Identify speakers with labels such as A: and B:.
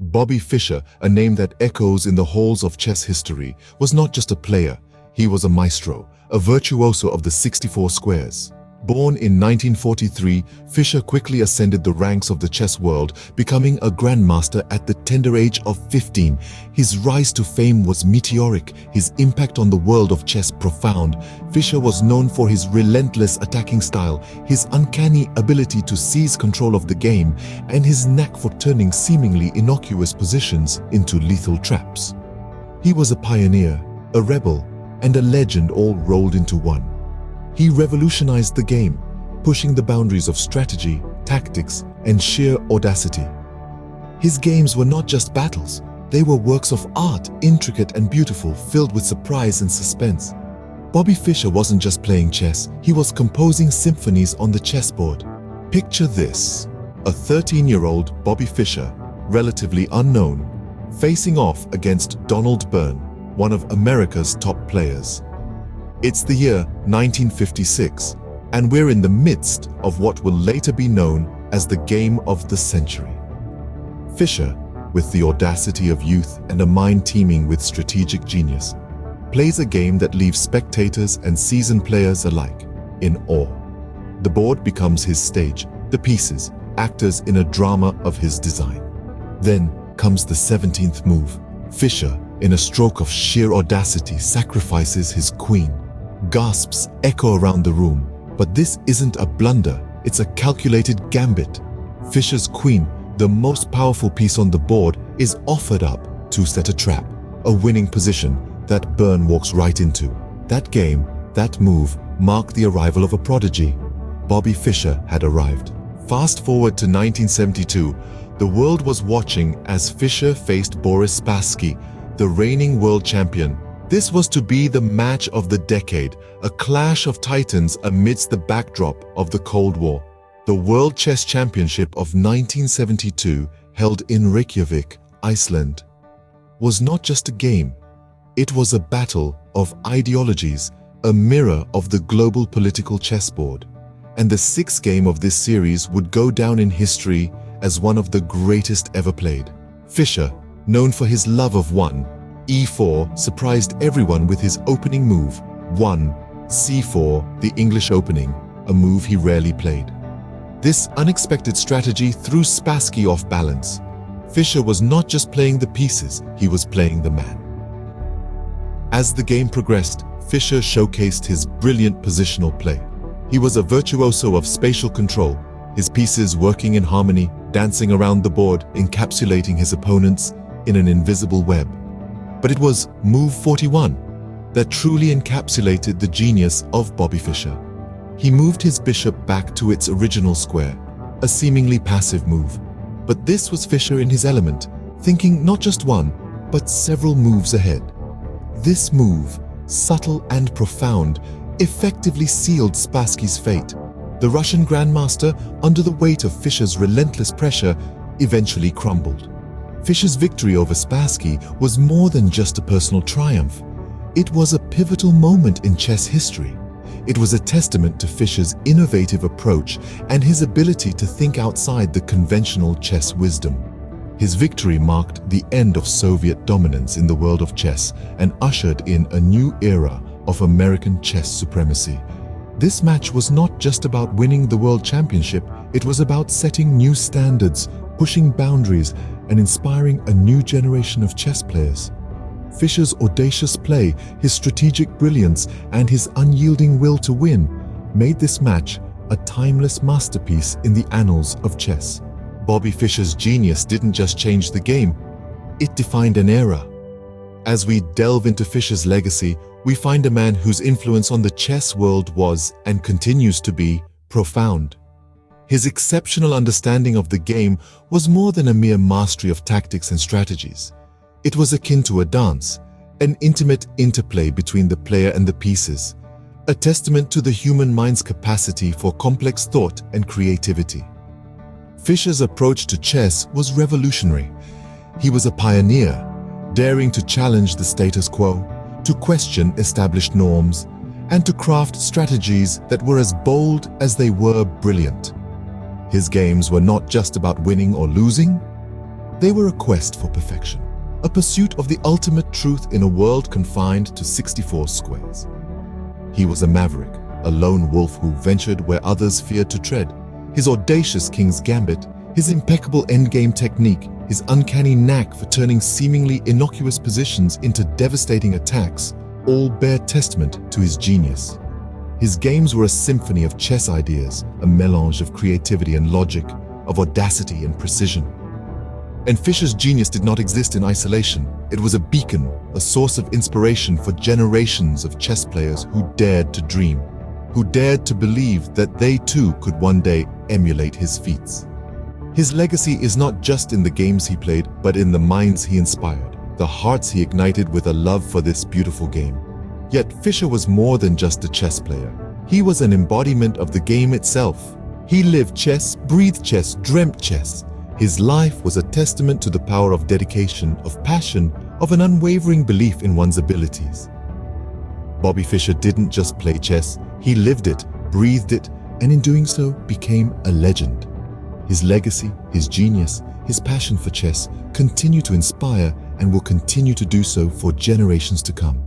A: Bobby Fischer, a name that echoes in the halls of chess history, was not just a player. He was a maestro, a virtuoso of the 64 squares. Born in 1943, Fischer quickly ascended the ranks of the chess world, becoming a grandmaster at the tender age of 15. His rise to fame was meteoric, his impact on the world of chess profound. Fischer was known for his relentless attacking style, his uncanny ability to seize control of the game, and his knack for turning seemingly innocuous positions into lethal traps. He was a pioneer, a rebel, and a legend all rolled into one. He revolutionized the game, pushing the boundaries of strategy, tactics, and sheer audacity. His games were not just battles, they were works of art, intricate and beautiful, filled with surprise and suspense. Bobby Fischer wasn't just playing chess, he was composing symphonies on the chessboard. Picture this: a 13-year-old Bobby Fischer, relatively unknown, facing off against Donald Byrne, one of America's top players. It's the year 1956, and we're in the midst of what will later be known as the game of the century. Fischer, with the audacity of youth and a mind teeming with strategic genius, plays a game that leaves spectators and seasoned players alike in awe. The board becomes his stage, the pieces, actors in a drama of his design. Then comes the 17th move. Fischer, in a stroke of sheer audacity, sacrifices his queen. Gasps echo around the room, but this isn't a blunder, it's a calculated gambit. Fischer's queen, the most powerful piece on the board, is offered up to set a trap, a winning position that Byrne walks right into. That game, that move, marked the arrival of a prodigy. Bobby Fischer had arrived. Fast forward to 1972, the world was watching as Fischer faced Boris Spassky, the reigning world champion. This was to be the match of the decade, a clash of titans amidst the backdrop of the Cold War. The World Chess Championship of 1972, held in Reykjavik, Iceland, was not just a game. It was a battle of ideologies, a mirror of the global political chessboard. And the sixth game of this series would go down in history as one of the greatest ever played. Fischer, known for his love of e4, surprised everyone with his opening move, c4, the English opening, a move he rarely played. This unexpected strategy threw Spassky off balance. Fischer was not just playing the pieces, he was playing the man. As the game progressed, Fischer showcased his brilliant positional play. He was a virtuoso of spatial control, his pieces working in harmony, dancing around the board, encapsulating his opponents in an invisible web. But it was move 41 that truly encapsulated the genius of Bobby Fischer. He moved his bishop back to its original square, a seemingly passive move. But this was Fischer in his element, thinking not just one, but several moves ahead. This move, subtle and profound, effectively sealed Spassky's fate. The Russian grandmaster, under the weight of Fischer's relentless pressure, eventually crumbled. Fischer's victory over Spassky was more than just a personal triumph. It was a pivotal moment in chess history. It was a testament to Fischer's innovative approach and his ability to think outside the conventional chess wisdom. His victory marked the end of Soviet dominance in the world of chess and ushered in a new era of American chess supremacy. This match was not just about winning the world championship, it was about setting new standards, pushing boundaries, and inspiring a new generation of chess players. Fischer's audacious play, his strategic brilliance, and his unyielding will to win made this match a timeless masterpiece in the annals of chess. Bobby Fischer's genius didn't just change the game, it defined an era. As we delve into Fischer's legacy, we find a man whose influence on the chess world was, and continues to be, profound. His exceptional understanding of the game was more than a mere mastery of tactics and strategies. It was akin to a dance, an intimate interplay between the player and the pieces, a testament to the human mind's capacity for complex thought and creativity. Fischer's approach to chess was revolutionary. He was a pioneer, daring to challenge the status quo, to question established norms, and to craft strategies that were as bold as they were brilliant. His games were not just about winning or losing, They were a quest for perfection, a pursuit of the ultimate truth in a world confined to 64 squares. He was a maverick, a lone wolf who ventured where others feared to tread. His audacious king's gambit, his impeccable endgame technique, his uncanny knack for turning seemingly innocuous positions into devastating attacks, all bear testament to his genius. His games were a symphony of chess ideas, a melange of creativity and logic, of audacity and precision. And Fischer's genius did not exist in isolation. It was a beacon, a source of inspiration for generations of chess players who dared to dream, who dared to believe that they too could one day emulate his feats. His legacy is not just in the games he played, but in the minds he inspired, the hearts he ignited with a love for this beautiful game. Yet Fischer was more than just a chess player. He was an embodiment of the game itself. He lived chess, breathed chess, dreamt chess. His life was a testament to the power of dedication, of passion, of an unwavering belief in one's abilities. Bobby Fischer didn't just play chess, he lived it, breathed it, and in doing so became a legend. His legacy, his genius, his passion for chess continue to inspire and will continue to do so for generations to come.